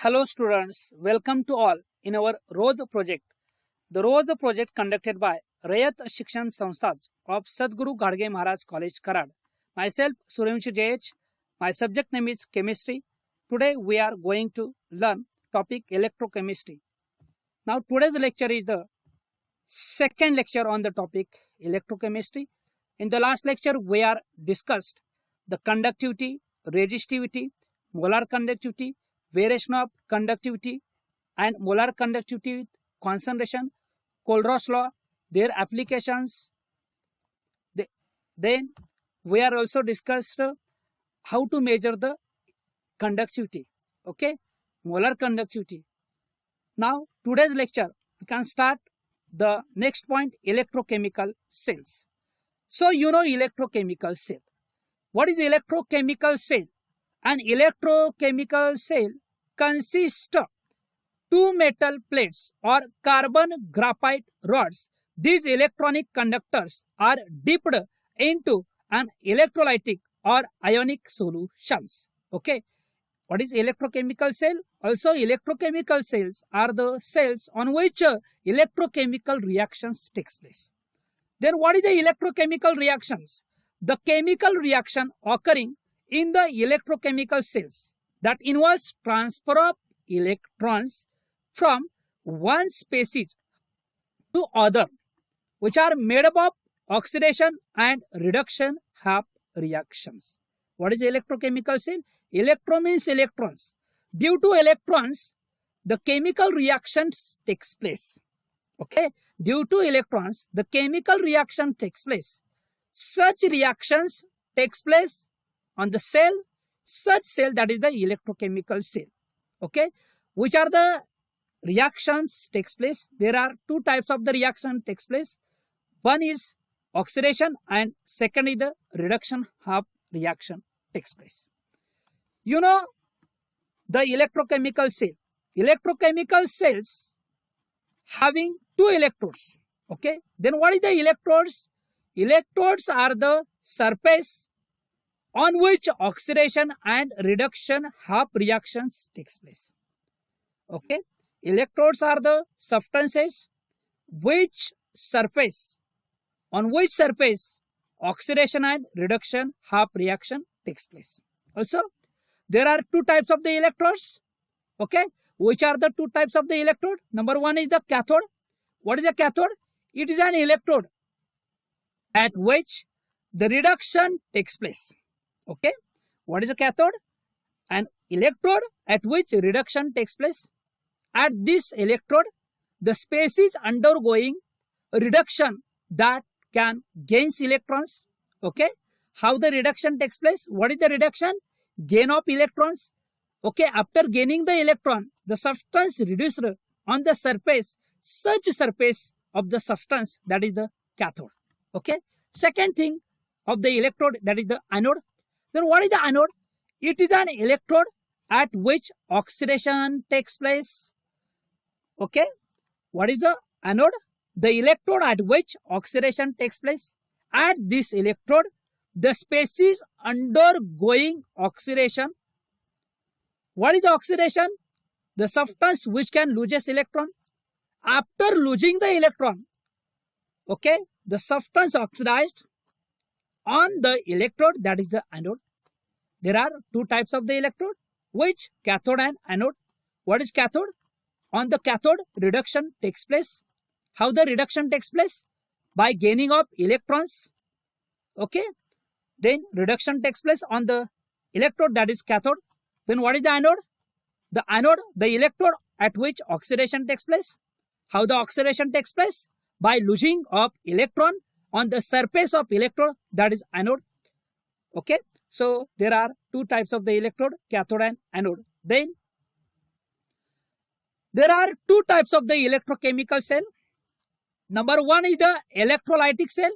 Hello students, welcome to all in our ROSE project. The ROSE project conducted by Rayat Shikshan Samsthas of Sadguru Gadge Maharaj College, Karad. Myself, Suryanshi JH. My subject name is chemistry. Today we are going to learn topic electrochemistry. Now today's lecture is the second lecture on the topic electrochemistry. In the last lecture we are discussed the conductivity, resistivity, molar conductivity, variation of conductivity and molar conductivity with concentration, Kohlrausch law, their applications. Then we are also discussed how to measure the conductivity, okay, molar conductivity. Now today's lecture we can start the next point, electrochemical cells. So you know electrochemical cell. What is electrochemical cell? An electrochemical cell consists of two metal plates or carbon graphite rods. These electronic conductors are dipped into an electrolytic or ionic solutions. Okay. What is electrochemical cell? Also electrochemical cells are the cells on which electrochemical reactions takes place. Then what is the electrochemical reactions? The chemical reaction occurring in the electrochemical cells that involves transfer of electrons from one species to other, which are made up of oxidation and reduction half reactions. What is electrochemical cell? Electro means electrons. Due to electrons, the chemical reactions takes place. Okay, due to electrons, the chemical reaction takes place. Such reactions takes place on the cell, such cell that is the electrochemical cell. Okay, which are the reactions takes place? There are two types of the reaction takes place. One is oxidation and second is the reduction half reaction takes place. You know the electrochemical cell. Electrochemical cells having two electrodes. Okay, then what is the electrodes? Electrodes are the surface on which oxidation and reduction half reactions takes place. Okay, electrodes are the substances on which surface oxidation and reduction half reaction takes place. Also, there are two types of the electrodes. Okay, which are the two types of the electrode? Number one is the cathode. What is a cathode? It is an electrode at which the reduction takes place. Okay, what is a cathode? An electrode at which reduction takes place. At this electrode, the space is undergoing reduction that can gain electrons. Okay, how the reduction takes place? What is the reduction? Gain of electrons. Okay, after gaining the electron, the substance reduced on the surface, such surface of the substance, that is the cathode. Okay, second thing of the electrode, that is the anode. Then what is the anode? It is an electrode at which oxidation takes place. Okay, what is the anode? The electrode at which oxidation takes place. At this electrode, the species undergoing oxidation. What is the oxidation? The substance which can loses electron. After losing the electron, okay, the substance oxidized on the electrode, that is the anode. There are two types of the electrode, which cathode and anode. What is cathode? On the cathode, reduction takes place. How the reduction takes place? By gaining of electrons. Okay, then reduction takes place on the electrode, that is cathode. Then what is the anode? The anode, the electrode at which oxidation takes place. How the oxidation takes place? By losing of electron on the surface of electrode, that is anode. Okay, so there are two types of the electrode, cathode and anode. Then there are two types of the electrochemical cell. Number one is the electrolytic cell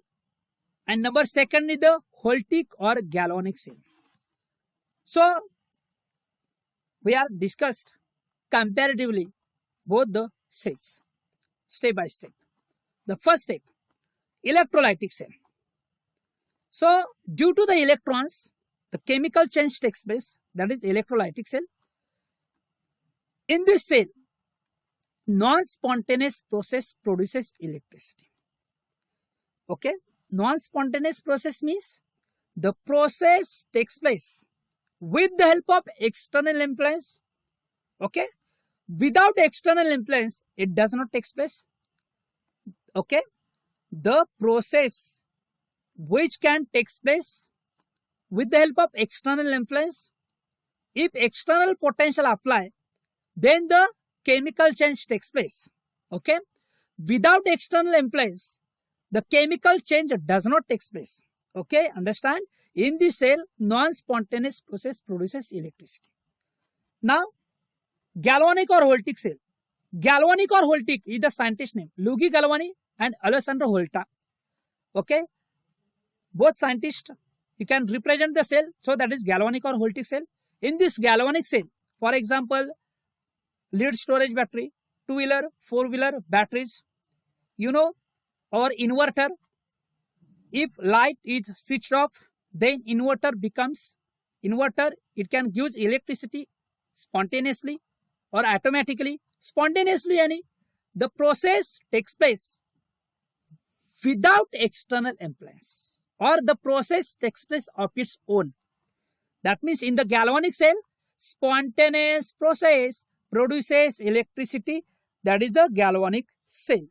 and number second is the Holtec or galvanic cell. So we are discussed comparatively both the cells step by step. The first step, electrolytic cell. So due to the electrons, the chemical change takes place, that is electrolytic cell. In this cell, non-spontaneous process produces electricity. Okay, non-spontaneous process means the process takes place with the help of external influence. Okay, without external influence, it does not take place. Okay, the process which can take place with the help of external influence, if external potential apply, then the chemical change takes place. Okay, without external influence, the chemical change does not take place. Okay, understand? In the cell, non-spontaneous process produces electricity. Now, galvanic or Voltic cell. Galvanic or Voltic is the scientist name. Luigi Galvani and Alessandro Volta. Okay, both scientists, you can represent the cell, so that is galvanic or Voltic cell. In this galvanic cell, for example, lead storage battery, two-wheeler, four-wheeler batteries, you know, or inverter. If light is switched off, then inverter becomes inverter. It can give electricity spontaneously or automatically. Spontaneously, the process takes place without external influence, or the process takes place of its own. That means in the galvanic cell, spontaneous process produces electricity. That is the galvanic cell.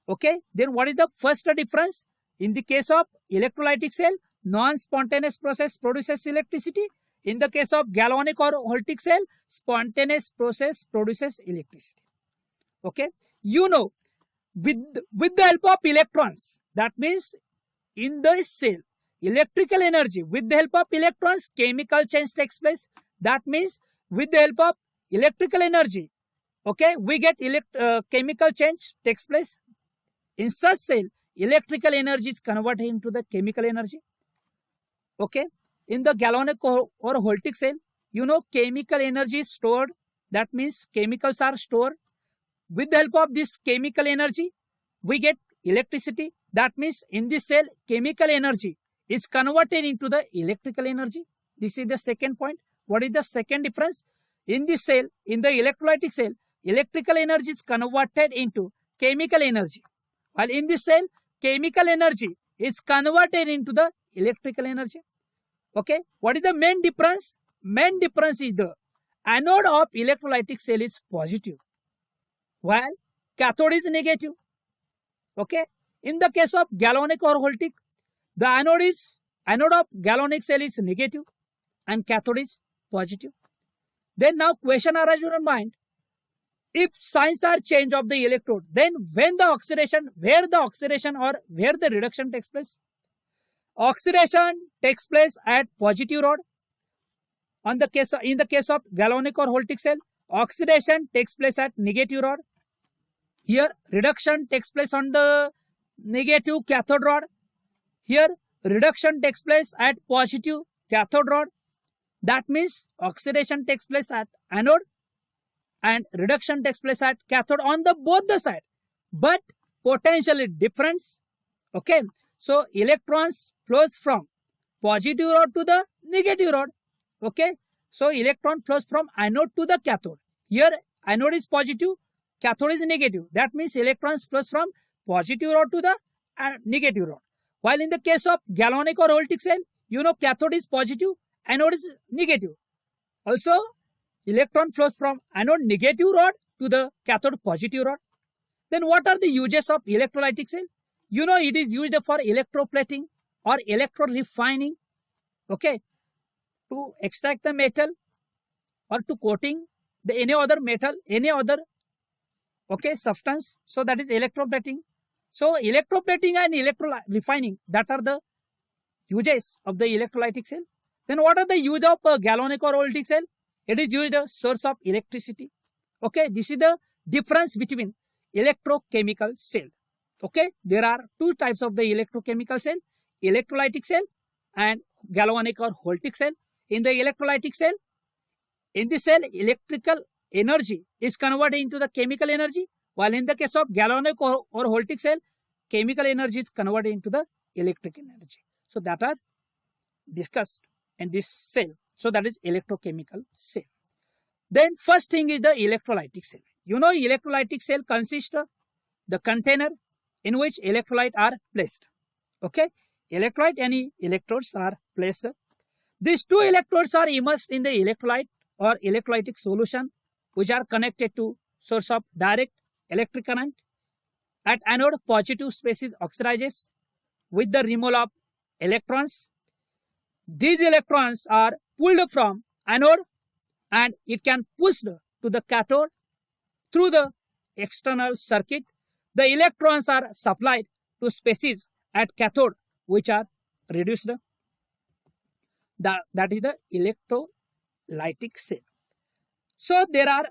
Okay, then what is the first difference? In the case of electrolytic cell, non-spontaneous process produces electricity. In the case of galvanic or Voltic cell, spontaneous process produces electricity. Okay, you know, with the help of electrons, that means in the cell, electrical energy, with the help of electrons, chemical change takes place. That means with the help of electrical energy, okay, we get chemical change takes place. In such cell, electrical energy is converted into the chemical energy. Okay, in the galvanic or Voltic cell, you know, chemical energy is stored. That means chemicals are stored. With the help of this chemical energy, we get electricity. That means in this cell, chemical energy is converted into the electrical energy. This is the second point. What is the second difference? In this cell, in the electrolytic cell, electrical energy is converted into chemical energy. While in this cell, chemical energy is converted into the electrical energy. Okay, what is the main difference? Main difference is the anode of electrolytic cell is positive, while cathode is negative. Okay, in the case of galvanic or Voltic, the anode of galvanic cell is negative and cathode is positive. Then now question arises in your mind. If signs are change of the electrode, then when the oxidation, where the reduction takes place? Oxidation takes place at positive rod. In the case of galvanic or Voltic cell, oxidation takes place at negative rod. Here reduction takes place on the negative cathode rod. Here reduction takes place at positive cathode rod. That means oxidation takes place at anode and reduction takes place at cathode on the both the side, but potentially different. Okay, so electrons flows from positive rod to the negative rod. Okay, so electron flows from anode to the cathode. Here anode is positive, cathode is negative. That means electrons flows from positive rod to the negative rod. While in the case of galvanic or Voltic cell, you know, cathode is positive, anode is negative. Also, electron flows from anode negative rod to the cathode positive rod. Then what are the uses of electrolytic cell? You know, it is used for electroplating or electro refining. Okay, to extract the metal or to coating the any other metal, any other substance. So that is electroplating. So electroplating and electro refining, that are the uses of the electrolytic cell. Then what are the use of galvanic or Voltic cell? It is used as source of electricity. Okay, this is the difference between electrochemical cell. Okay, there are two types of the electrochemical cell: electrolytic cell and galvanic or Voltic cell. In the electrolytic cell, in the cell, electrical energy is converted into the chemical energy, while in the case of galvanic or Voltic cell, chemical energy is converted into the electric energy. So that are discussed in this cell. So that is electrochemical cell. Then first thing is the electrolytic cell. You know, electrolytic cell consists of the container in which electrolyte are placed. Okay, electrolyte, any electrodes are placed. These two electrodes are immersed in the electrolyte or electrolytic solution, which are connected to source of direct electric current. At anode, positive species oxidizes with the removal of electrons. These electrons are pulled from anode and it can pushed to the cathode through the external circuit. The electrons are supplied to species at cathode which are reduced. That is the electrolytic cell. So there are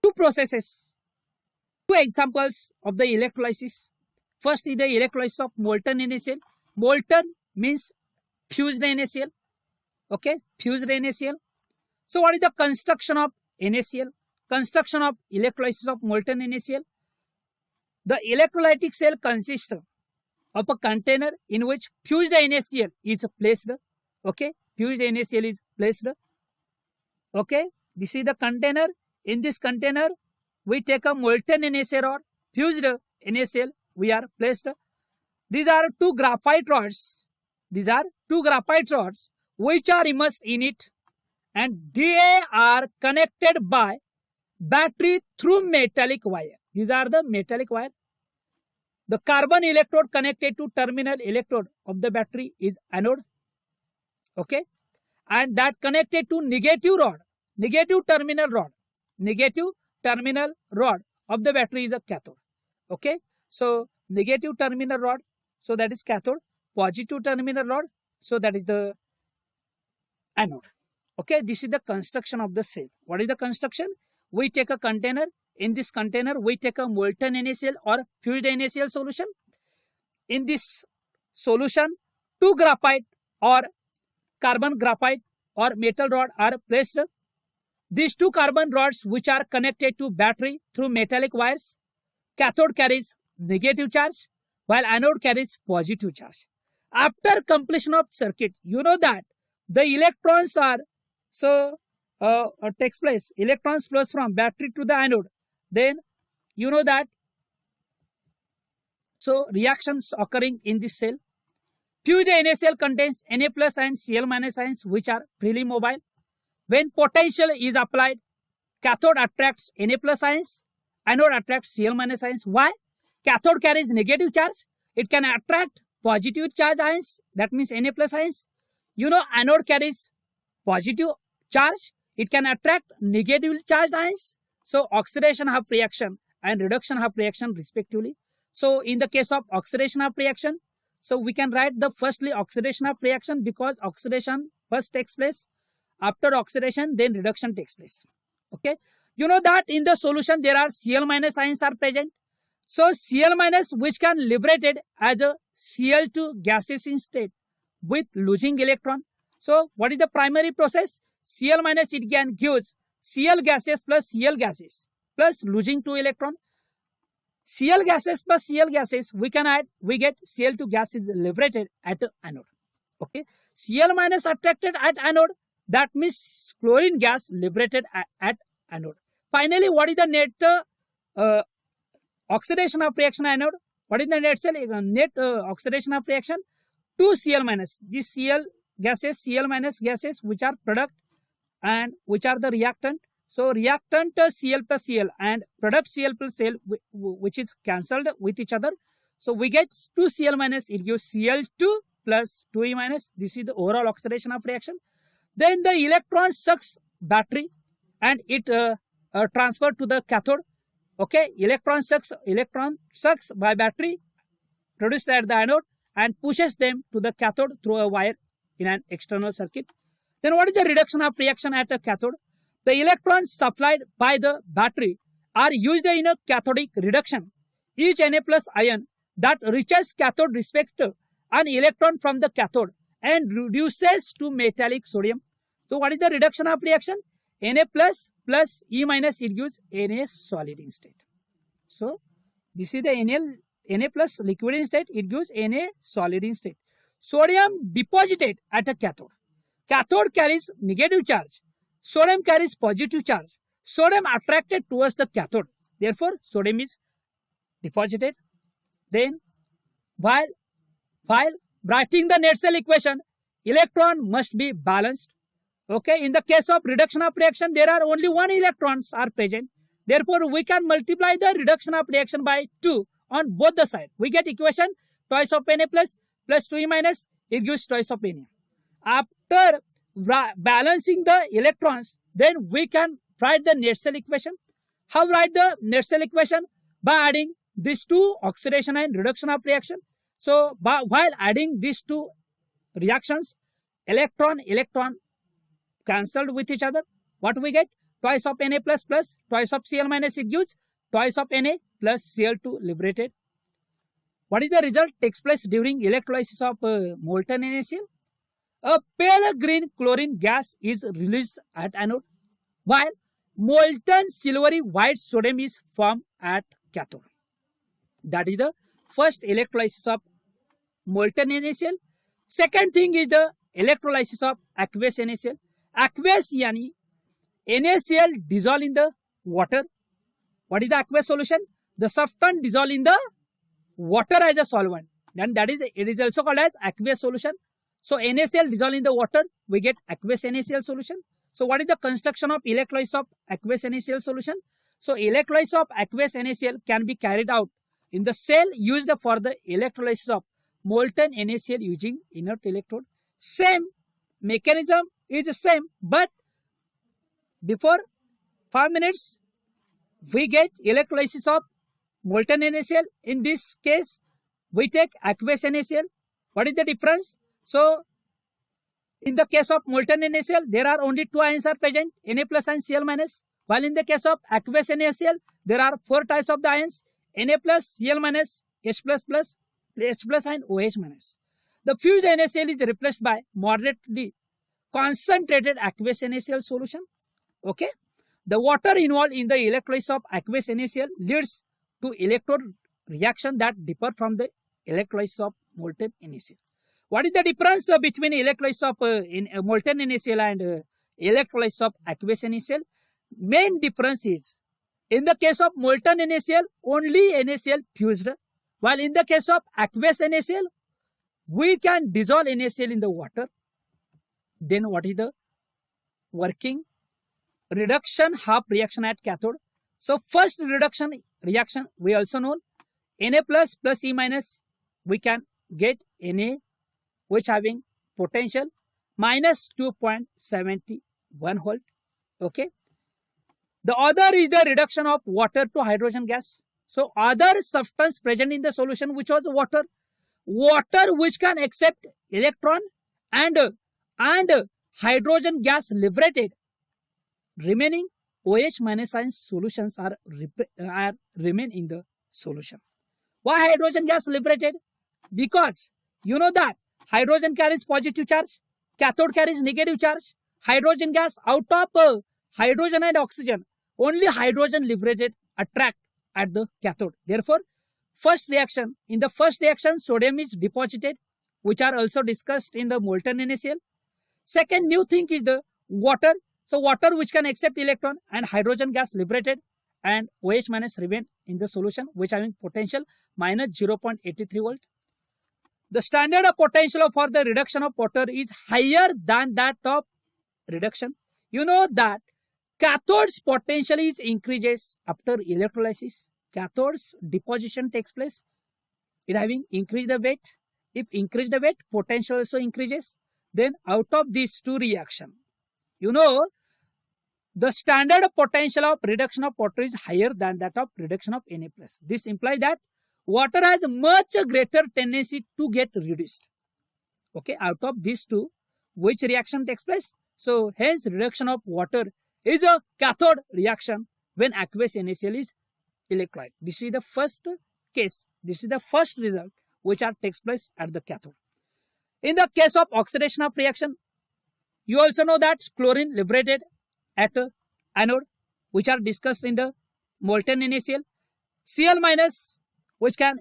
two processes, two examples of the electrolysis. First is the electrolysis of molten NaCl. Molten means fused NaCl. Okay, fused NaCl. So what is the construction of NaCl? Construction of electrolysis of molten NaCl. The electrolytic cell consists of a container in which fused NaCl is placed. Okay, fused NaCl is placed. Okay, this is the container. In this container, we take a molten NaCl or fused NaCl. We are placed. These are two graphite rods. These are two graphite rods which are immersed in it, and they are connected by battery through metallic wire. These are the metallic wire. The carbon electrode connected to terminal electrode of the battery is anode. Okay, and that connected to negative rod, negative terminal rod of the battery is a cathode. Okay, so negative terminal rod, so that is cathode. Positive terminal rod, so that is the anode. Okay, this is the construction of the cell. What is the construction? We take a container. In this container, we take a molten NaCl or fused NaCl solution. In this solution, two graphite or carbon graphite or metal rod are placed. These two carbon rods which are connected to battery through metallic wires. Cathode carries negative charge while anode carries positive charge. After completion of circuit, you know that the electrons are takes place. Electrons flows from battery to the anode. Then you know that reactions occurring in this cell. Fused NaCl contains Na plus and Cl minus ions which are freely mobile. When potential is applied, cathode attracts Na plus ions, anode attracts Cl minus ions. Why? Cathode carries negative charge. It can attract positive charge ions, that means Na plus ions. You know, anode carries positive charge. It can attract negatively charged ions. So oxidation half reaction and reduction half reaction respectively. So in the case of oxidation half reaction, so we can write the firstly oxidation half reaction because oxidation first takes place. After oxidation, then reduction takes place. Okay. You know that in the solution there are Cl minus ions are present. So Cl minus which can liberated as a Cl2 gaseous in state with losing electron. So what is the primary process? Cl minus it can gives Cl gases plus Cl gases plus losing 2 electron. Cl gases plus Cl gases we can add, we get Cl2 gas is liberated at anode. Okay, Cl minus attracted at anode, that means chlorine gas liberated at anode. Finally, what is the net oxidation of reaction anode? What is the net oxidation of reaction? 2 Cl minus. These Cl gases, Cl minus gases which are product and which are the reactant. So reactant Cl plus Cl and product Cl plus Cl which is cancelled with each other. So we get 2 Cl minus, it gives Cl2 plus 2E minus. This is the overall oxidation of reaction. Then the electron sucks battery and it transferred to the cathode. Okay, electron sucks by battery produced at the anode and pushes them to the cathode through a wire in an external circuit. Then what is the reduction of reaction at a cathode? The electrons supplied by the battery are used in a cathodic reduction. Each Na plus ion that reaches cathode respects an electron from the cathode and reduces to metallic sodium. So what is the reduction of reaction? Na plus plus E minus, it gives Na solid in state. So this is the Na plus liquid in state, it gives Na solid in state. Sodium deposited at a cathode. Cathode carries negative charge. Sodium carries positive charge. Sodium attracted towards the cathode. Therefore, sodium is deposited. Then, while writing the net cell equation, electron must be balanced. Okay, in the case of reduction of reaction, there are only 1 electrons are present. Therefore, we can multiply the reduction of reaction by 2 on both the sides. We get equation twice of Na plus 2E minus, it gives twice of Na. After balancing the electrons, then we can write the net cell equation. How write the net cell equation? By adding these two, oxidation and reduction of reaction. So, while adding these two reactions, electron cancelled with each other. What we get? Twice of Na plus twice of Cl minus, it gives twice of Na plus Cl2 liberated. What is the result takes place during electrolysis of molten NaCl? A pale green chlorine gas is released at anode, while molten silvery white sodium is formed at cathode. That is the first electrolysis of molten NaCl. Second thing is the electrolysis of aqueous NaCl. Aqueous yani NaCl dissolve in the water. What is the aqueous solution? The substance dissolve in the water as a solvent. Then it is also called as aqueous solution. So NaCl dissolve in the water, we get aqueous NaCl solution. So what is the construction of electrolysis of aqueous NaCl solution? So electrolysis of aqueous NaCl can be carried out in the cell used for the electrolysis of molten NaCl using inert electrode. Same mechanism is the same, but before 5 minutes we get electrolysis of molten NaCl. In this case we take aqueous NaCl. What is the difference? So in the case of molten NaCl, there are only 2 ions are present, Na plus and Cl minus. While in the case of aqueous NaCl, there are 4 types of the ions, Na plus, Cl minus, H plus and OH minus. The fused NaCl is replaced by moderately concentrated aqueous NaCl solution. Okay. The water involved in the electrolysis of aqueous NaCl leads to electrode reaction that differ from the electrolysis of molten NaCl. What is the difference between electrolysis of molten NaCl and electrolysis of aqueous NaCl? Main difference is, in the case of molten NaCl, only NaCl fused, while in the case of aqueous NaCl, we can dissolve NaCl in the water. Then what is the working? Reduction half reaction at cathode. So first reduction reaction, we also know Na plus E minus, we can get Na which having potential minus 2.71 volt. Okay. The other is the reduction of water to hydrogen gas. So other substance present in the solution which was water which can accept electron and hydrogen gas liberated. Remaining OH minus ion solutions are remain in the solution. Why hydrogen gas liberated? Because you know that hydrogen carries positive charge, cathode carries negative charge. Hydrogen gas out of hydrogen and oxygen, only hydrogen liberated attract at the cathode. Therefore, in the first reaction, sodium is deposited, which are also discussed in the molten NaCl. Second new thing is the water. So water which can accept electron and hydrogen gas liberated, and OH minus remain in the solution which having potential minus 0.83 volt. The standard of potential for the reduction of water is higher than that of reduction. You know that cathode's potential is increases after electrolysis. Cathode's deposition takes place. It having increased the weight. If increase the weight, potential also increases. Then out of these two reactions, you know, the standard potential of reduction of water is higher than that of reduction of Na+. This implies that water has much greater tendency to get reduced. Okay, out of these two, which reaction takes place? So, hence reduction of water is a cathode reaction when aqueous NaCl is electrolyte. This is the first case. This is the first result which takes place at the cathode. In the case of oxidation of reaction, you also know that chlorine liberated at anode, which are discussed in the molten NaCl. Cl minus, which can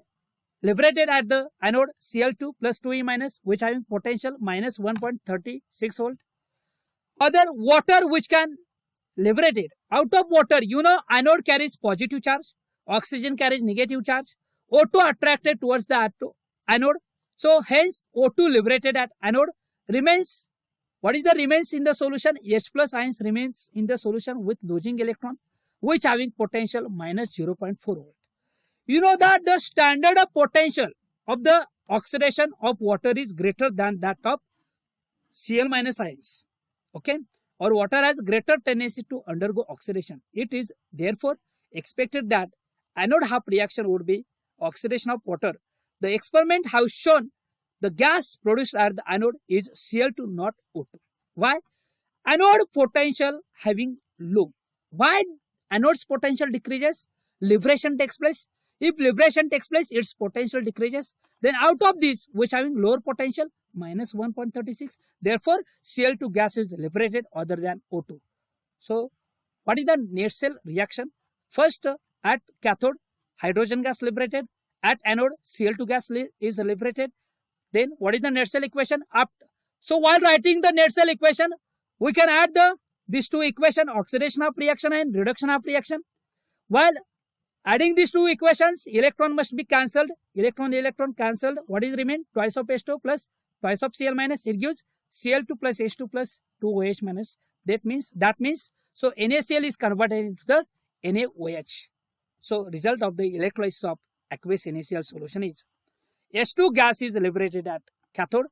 liberated at the anode, Cl2 plus 2E minus, which having potential minus 1.36 volt. other water which can liberate it. Out of water, you know, anode carries positive charge, oxygen carries negative charge, O2 attracted towards the anode. So hence O2 liberated at anode remains. What is the remains in the solution? H plus ions remains in the solution with losing electron, which having potential minus 0.4 volt. You know that the standard of potential of the oxidation of water is greater than that of Cl minus ions. Okay, or water has greater tendency to undergo oxidation. It is therefore expected that anode half reaction would be oxidation of water. The experiment has shown the gas produced at the anode is Cl2, not O2. Why? Anode potential having low. Why anode's potential decreases? Liberation takes place. If liberation takes place, its potential decreases. Then out of this, which having lower potential, minus 1.36. Therefore, Cl2 gas is liberated other than O2. So, what is the net cell reaction? First, at cathode, hydrogen gas liberated. At anode, Cl2 gas is liberated. Then, what is the net cell equation? So, while writing the net cell equation, we can add these two equations, oxidation of reaction and reduction of reaction. While adding these two equations, electron must be cancelled. Electron cancelled. What is remain? Twice of H2 plus twice of Cl minus. It gives Cl2 plus H2 plus 2OH minus. That means so NaCl is converted into the NaOH. So result of the electrolysis of aqueous NaCl solution is H2 gas is liberated at cathode.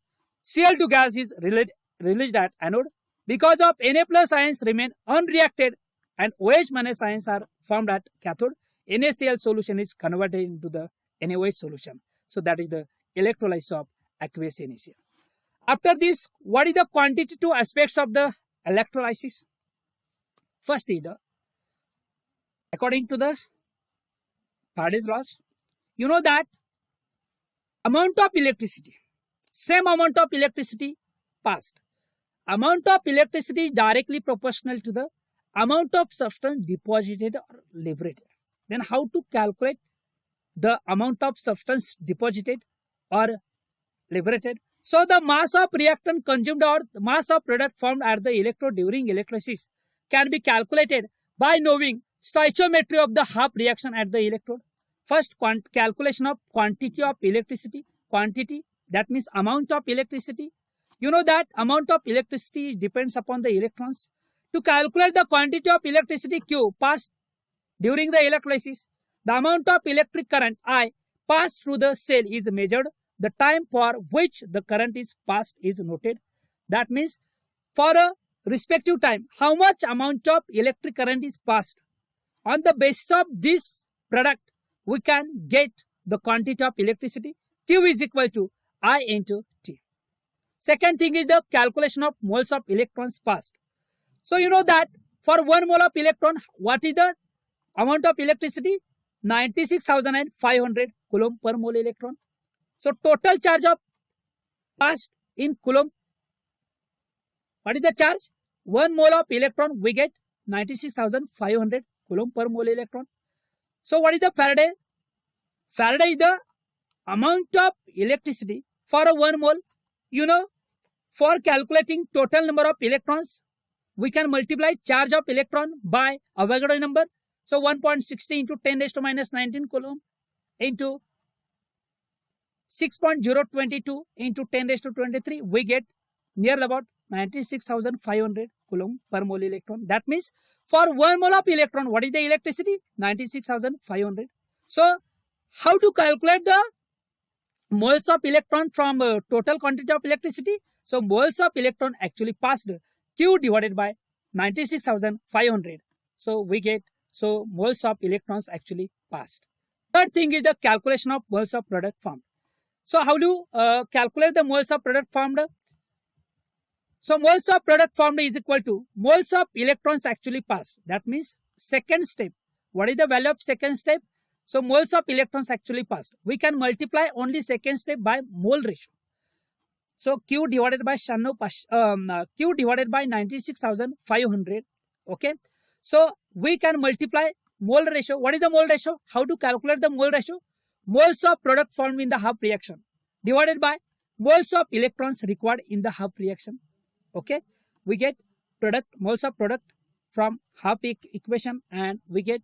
Cl2 gas is released at anode. Because of Na plus ions remain unreacted and OH minus ions are formed at cathode, NaCl solution is converted into the NaOH solution. So that is the electrolysis of aqueous NaCl. After this, what is the quantitative aspects of the electrolysis? First is according to the Faraday's laws, you know that amount of electricity, same amount of electricity passed. Amount of electricity is directly proportional to the amount of substance deposited or liberated. Then how to calculate the amount of substance deposited or liberated? So the mass of reactant consumed or the mass of product formed at the electrode during electrolysis can be calculated by knowing stoichiometry of the half reaction at the electrode. First, calculation of quantity of electricity. Quantity, that means amount of electricity. You know that amount of electricity depends upon the electrons. To calculate the quantity of electricity Q passed during the electrolysis, the amount of electric current I passed through the cell is measured. The time for which the current is passed is noted. That means for a respective time, how much amount of electric current is passed. On the basis of this product, we can get the quantity of electricity. Q is equal to I into T. Second thing is the calculation of moles of electrons passed. So you know that for 1 mole of electron, what is the amount of electricity? 96,500 coulomb per mole electron. So total charge of passed in coulomb. What is the charge? 1 mole of electron, we get 96,500 coulomb per mole electron. So what is the Faraday? Faraday is the amount of electricity for a 1 mole. You know, for calculating total number of electrons, we can multiply charge of electron by Avogadro number. So 1.60 into 10 raised to minus 19 coulomb into 6.022 into 10 raised to 23, we get near about 96,500 coulomb per mole electron. That means for 1 mole of electron, what is the electricity? 96,500. So how to calculate the moles of electron from total quantity of electricity? So moles of electron actually passed Q divided by 96,500. So we get, so moles of electrons actually passed. Third thing is the calculation of moles of product formed. So how do you calculate the moles of product formed? So moles of product formed is equal to moles of electrons actually passed. That means second step. What is the value of second step? So moles of electrons actually passed. We can multiply only second step by mole ratio. So Q divided by Q divided by 96,500. Okay. So we can multiply mole ratio. What is the mole ratio? How to calculate the mole ratio? Moles of product formed in the half reaction divided by moles of electrons required in the half reaction. Okay. We get product from half equation, and we get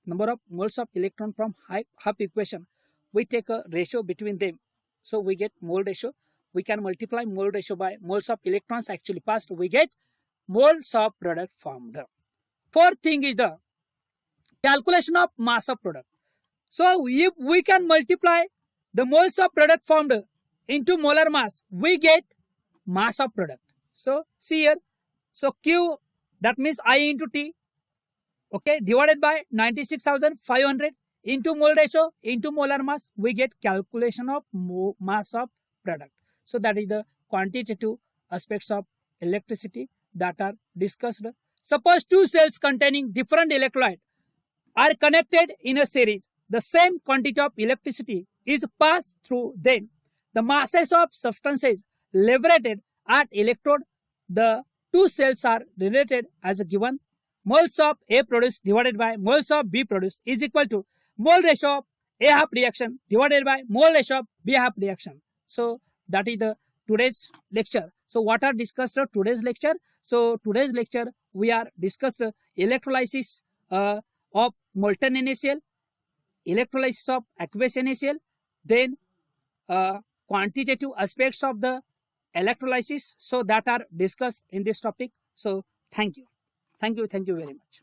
number of moles of electron from half equation. We take a ratio between them, so we get mole ratio. We can multiply mole ratio by moles of electrons actually passed. We get moles of product formed. Fourth thing is the calculation of mass of product. So if we can multiply the moles of product formed into molar mass, we get mass of product. So see here, so Q, that means I into T, okay, divided by 96,500 into mole ratio into molar mass, we get calculation of mass of product. So that is the quantitative aspects of electricity that are discussed. Suppose two cells containing different electrolyte are connected in a series. The same quantity of electricity is passed through them. The masses of substances liberated at electrode, the two cells are related as given. Moles of A produced divided by moles of B produced is equal to mole ratio of A half reaction divided by mole ratio of B half reaction. So that is the today's lecture. So what are discussed today's lecture? So today's lecture we are discussed electrolysis of molten NaCl, electrolysis of aqueous NaCl, then quantitative aspects of the electrolysis, so that are discussed in this topic. So thank you very much.